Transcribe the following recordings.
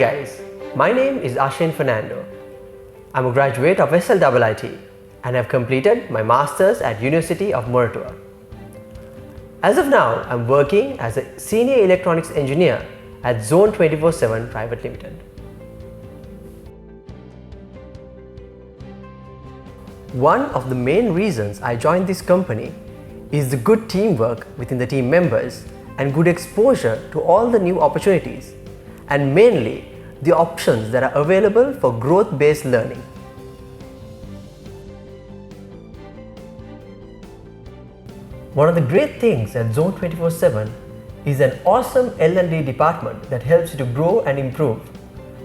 guys, my name is Ashen Fernando. I'm a graduate of SLIIT and have completed my Masters at University of Murtua. As of now, I'm working as a Senior Electronics Engineer at Zone24x7 Private Limited. One of the main reasons I joined this company is the good teamwork within the team members and good exposure to all the new opportunities, and mainly the options that are available for growth-based learning. One of the great things at Zone24x7 is an awesome L&D department that helps you to grow and improve.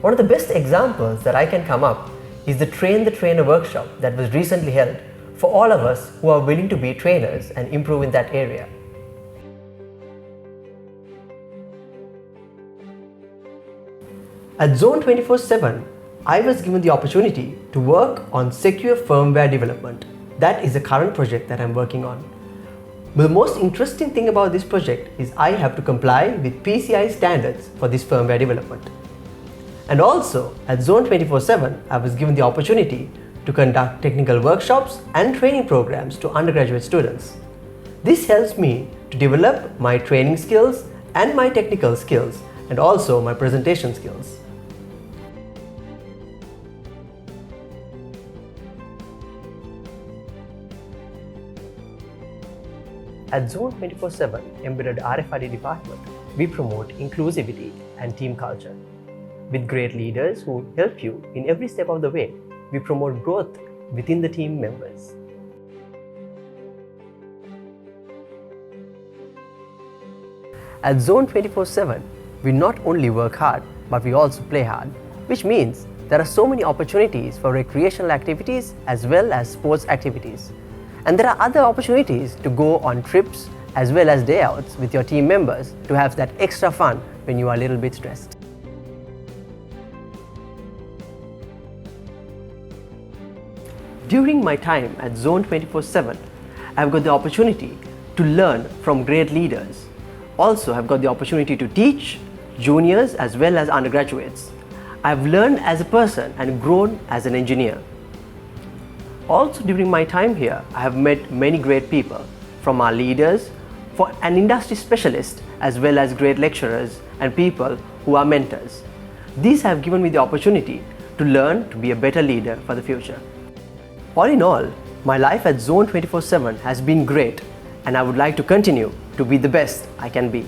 One of the best examples that I can come up is the Train the Trainer workshop that was recently held for all of us who are willing to be trainers and improve in that area. At Zone24x7, I was given the opportunity to work on secure firmware development. That is the current project that I'm working on. But the most interesting thing about this project is I have to comply with PCI standards for this firmware development. And also, at Zone24x7, I was given the opportunity to conduct technical workshops and training programs to undergraduate students. This helps me to develop my training skills and my technical skills, and also my presentation skills. At Zone24x7 Embedded RFID department, we promote inclusivity and team culture. With great leaders who help you in every step of the way, we promote growth within the team members. At Zone24x7, we not only work hard, but we also play hard, which means there are so many opportunities for recreational activities as well as sports activities. And there are other opportunities to go on trips as well as day outs with your team members to have that extra fun when you are a little bit stressed. During my time at Zone24x7, I've got the opportunity to learn from great leaders. Also, I've got the opportunity to teach juniors as well as undergraduates. I've learned as a person and grown as an engineer. Also, during my time here, I have met many great people, from our leaders, for an industry specialist, as well as great lecturers and people who are mentors. These have given me the opportunity to learn to be a better leader for the future. All in all, my life at Zone24x7 has been great, and I would like to continue to be the best I can be.